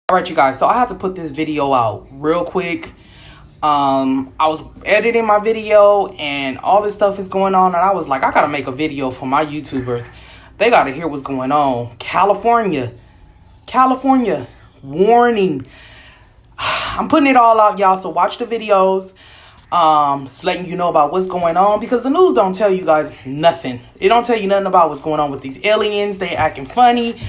All right, you guys, so I had to put this video out real quick. I was editing my video and all this stuff is going on, and I was like, I gotta make a video for my YouTubers. They gotta hear what's going on. California, warning. I'm putting it all out, y'all, so watch the videos. Just letting you know about what's going on, because the news don't tell you guys nothing. It don't tell you nothing about what's going on with these aliens. They acting funny.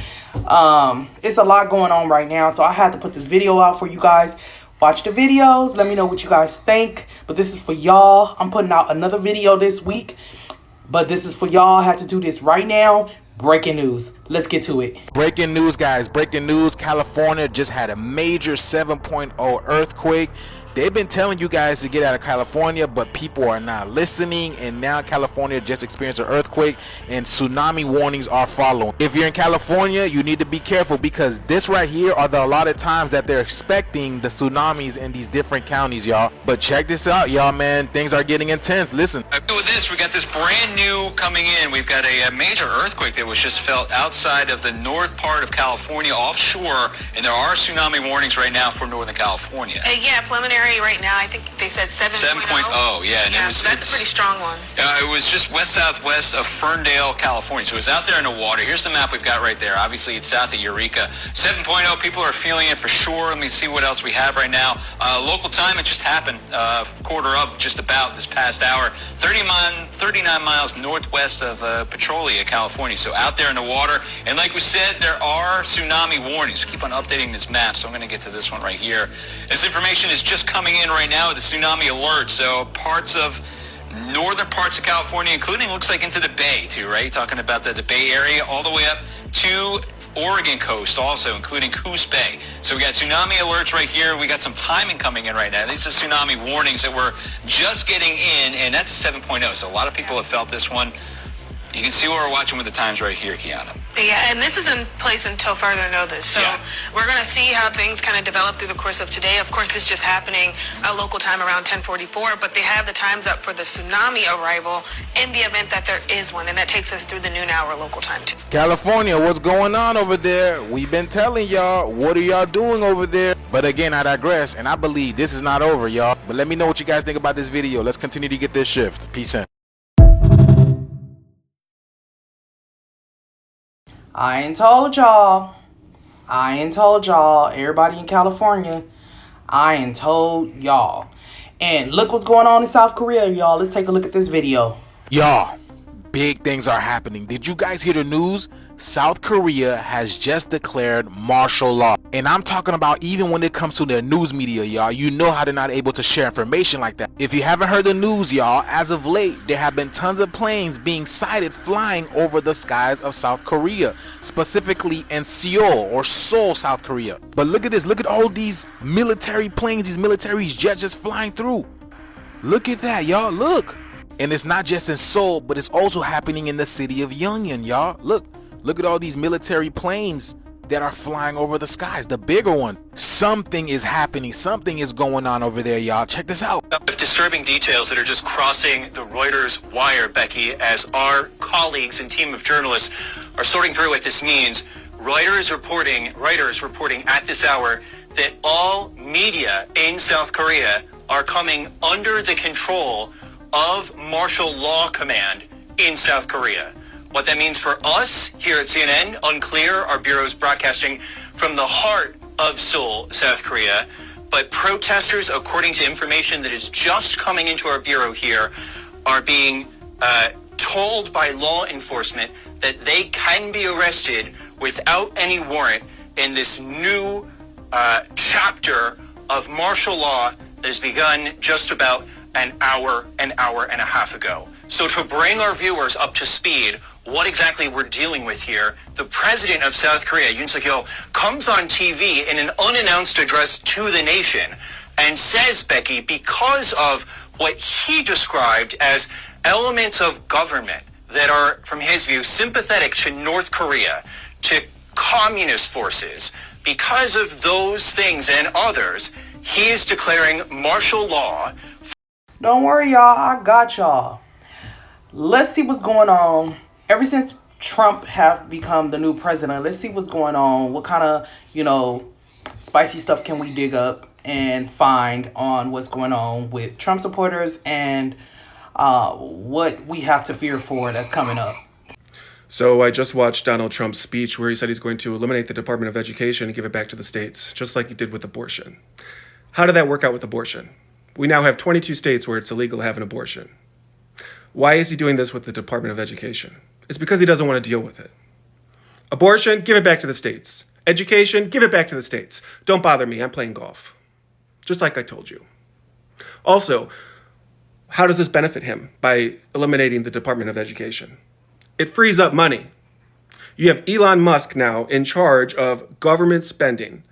It's a lot going on right now, so I had to put this video out for you guys. Watch the videos, let me know what you guys think. But this is for y'all. I'm putting out another video this week, but this is for y'all. I had to do this right now. Breaking news. Let's get to it. Breaking news, guys. Breaking news. California just had a major 7.0 earthquake. They've been telling you guys to get out of California, but people are not listening, and now California just experienced an earthquake, and tsunami warnings are following. If you're in California, you need to be careful, because this right here are the allotted times that they're expecting the tsunamis in these different counties, y'all. But check this out, y'all, man. Things are getting intense. Listen. With this, we got this brand new coming in. We've got a major earthquake that was just felt outside of the north part of California, offshore, and there are tsunami warnings right now for Northern California. Yeah, preliminary right now, I think they said 7.0. 7.0, yeah. And yeah, so that's a pretty strong one. It was just west-southwest of Ferndale, California. So it was out there in the water. Here's the map we've got right there. Obviously, it's south of Eureka. 7.0, people are feeling it for sure. Let me see what else we have right now. Local time, it just happened. Quarter of just about this past hour. 39 miles northwest of Petrolia, California. So out there in the water. And like we said, there are tsunami warnings. We keep on updating this map, so I'm going to get to this one right here. This information is just coming in right now with the tsunami alert. So northern parts of California, including, looks like, into the Bay too, right? Talking about the Bay Area all the way up to Oregon coast also, including Coos Bay. So we got tsunami alerts right here. We got some timing coming in right now. These are tsunami warnings that we're just getting in, and that's 7.0. So a lot of people have felt this one. You can see what we're watching with the times right here, Kiana. Yeah, and this is in place until further notice. So we're going to see how things kind of develop through the course of today. Of course, it's just happening at local time around 10:44, but they have the times up for the tsunami arrival in the event that there is one, and that takes us through the noon hour local time too. California, what's going on over there? We've been telling y'all, what are y'all doing over there? But again, I digress, and I believe this is not over, y'all. But let me know what you guys think about this video. Let's continue to get this shift. Peace in. I ain't told y'all. Everybody in California, I ain't told y'all. And look what's going on in South Korea, y'all. Let's take a look at this video. Y'all, big things are happening. Did you guys hear the news? South Korea has just declared martial law. And I'm talking about even when it comes to the news media, y'all. You know how they're not able to share information like that. If you haven't heard the news, y'all, as of late, there have been tons of planes being sighted flying over the skies of South Korea, specifically in Seoul, South Korea. But look at this. Look at all these military planes, these military jets just flying through. Look at that, y'all. Look. And it's not just in Seoul, but it's also happening in the city of Yeongnam, y'all. Look at all these military planes that are flying over the skies, the bigger one. Something is happening. Something is going on over there, y'all. Check this out. Disturbing details that are just crossing the Reuters wire, Becky, as our colleagues and team of journalists are sorting through what this means. Reuters reporting at this hour that all media in South Korea are coming under the control of martial law command in South Korea. What that means for us here at CNN, unclear. Our bureau's broadcasting from the heart of Seoul, South Korea. But protesters, according to information that is just coming into our bureau here, are being told by law enforcement that they can be arrested without any warrant in this new chapter of martial law that has begun just about an hour and a half ago. So to bring our viewers up to speed, what exactly we're dealing with here, the president of South Korea, Yoon Suk-yeol, comes on TV in an unannounced address to the nation and says, Becky, because of what he described as elements of government that are, from his view, sympathetic to North Korea, to communist forces, because of those things and others, he is declaring martial law. Don't worry, y'all. I got y'all. Let's see what's going on. Ever since Trump have become the new president, let's see what's going on. What kind of, spicy stuff can we dig up and find on what's going on with Trump supporters and what we have to fear for that's coming up. So I just watched Donald Trump's speech where he said he's going to eliminate the Department of Education and give it back to the states, just like he did with abortion. How did that work out with abortion? We now have 22 states where it's illegal to have an abortion. Why is he doing this with the Department of Education? It's because he doesn't want to deal with it. Abortion, give it back to the states. Education, give it back to the states. Don't bother me, I'm playing golf. Just like I told you. Also, how does this benefit him by eliminating the Department of Education? It frees up money. You have Elon Musk now in charge of government spending.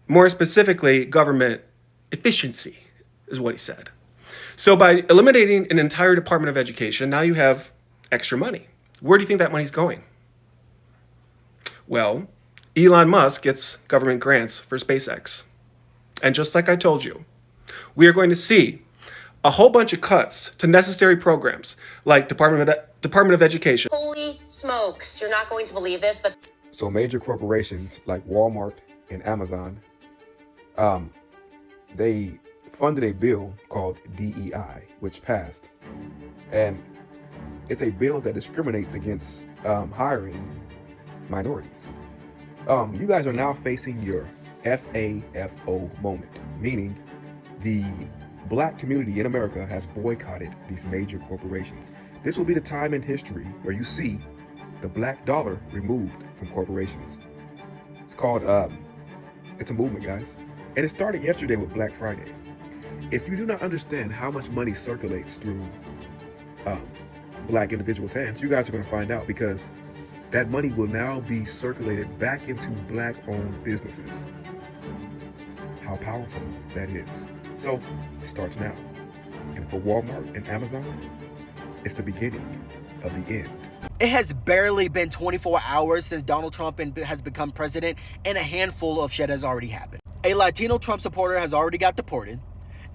More specifically, government efficiency is what he said. So by eliminating an entire Department of Education, now you have extra money. Where do you think that money's going? Well, Elon Musk gets government grants for SpaceX. And just like I told you, we are going to see a whole bunch of cuts to necessary programs like Department of Education. Holy smokes, you're not going to believe this, but... So major corporations like Walmart and Amazon, they funded a bill called DEI, which passed. And it's a bill that discriminates against hiring minorities. You guys are now facing your FAFO moment, meaning the Black community in America has boycotted these major corporations. This will be the time in history where you see the black dollar removed from corporations. It's called, it's a movement, guys. And it started yesterday with Black Friday. If you do not understand how much money circulates through Black individuals' hands, you guys are going to find out, because that money will now be circulated back into Black-owned businesses. How powerful that is. So it starts now. And for Walmart and Amazon, it's the beginning of the end. It has barely been 24 hours since Donald Trump has become president, and a handful of shit has already happened. A Latino Trump supporter has already got deported.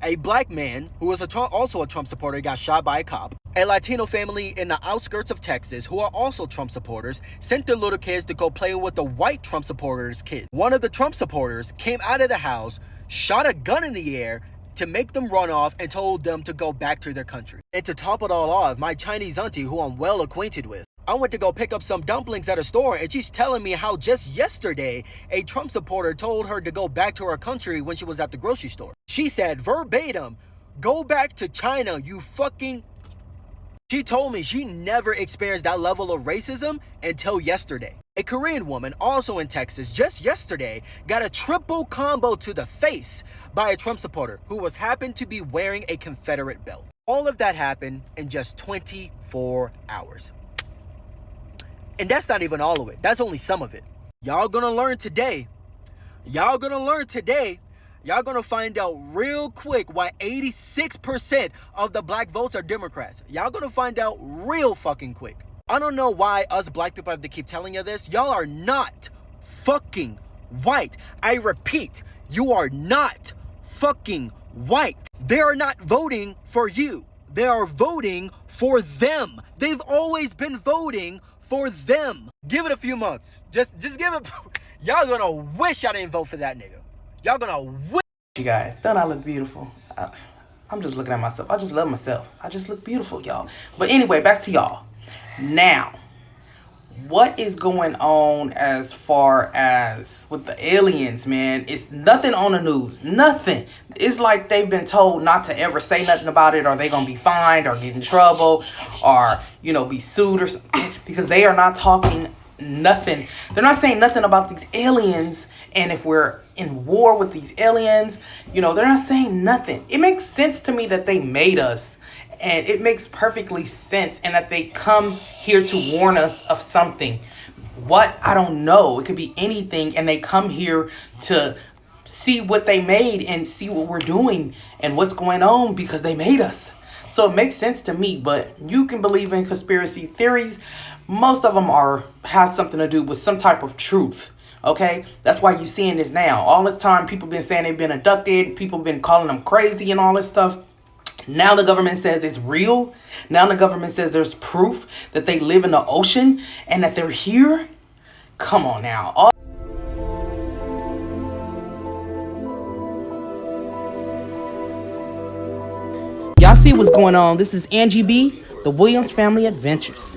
A Black man who was also a Trump supporter got shot by a cop. A Latino family in the outskirts of Texas who are also Trump supporters sent their little kids to go play with the white Trump supporters' kids. One of the Trump supporters came out of the house, shot a gun in the air to make them run off, and told them to go back to their country. And to top it all off, my Chinese auntie, who I'm well acquainted with, I went to go pick up some dumplings at a store, and she's telling me how just yesterday a Trump supporter told her to go back to her country when she was at the grocery store. She said verbatim, "Go back to China, you fucking..." She told me she never experienced that level of racism until yesterday. A Korean woman, also in Texas, just yesterday got a triple combo to the face by a Trump supporter who happened to be wearing a Confederate belt. All of that happened in just 24 hours. And that's not even all of it. That's only some of it. Y'all gonna learn today. Y'all gonna find out real quick why 86% of the Black votes are Democrats. Y'all gonna find out real fucking quick. I don't know why us Black people have to keep telling you this. Y'all are not fucking white. I repeat, you are not fucking white. They are not voting for you. They are voting for them. They've always been voting for them. Give it a few months. Just give it. Y'all gonna wish I didn't vote for that nigga. Y'all gonna wish. You guys, don't I look beautiful? I'm just looking at myself. I just love myself. I just look beautiful, y'all. But anyway, back to y'all. Now, what is going on as far as with the aliens, man? It's nothing on the news. Nothing. It's like they've been told not to ever say nothing about it, or they're going to be fined or get in trouble or, be sued or something, because they are not talking nothing. They're not saying nothing about these aliens, and if we're in war with these aliens, they're not saying nothing. It makes sense to me that they made us. And it makes perfectly sense, and that they come here to warn us of something. What? I don't know. It could be anything, and they come here to see what they made and see what we're doing and what's going on because they made us. So it makes sense to me, but you can believe in conspiracy theories. Most of them has something to do with some type of truth. Okay, that's why you're seeing this now. All this time, people been saying they've been abducted. People been calling them crazy and all this stuff. Now the government says it's real. Now the government says there's proof that they live in the ocean and that they're here. Come on now. Y'all see what's going on. This is Angie B, the Williams Family Adventures.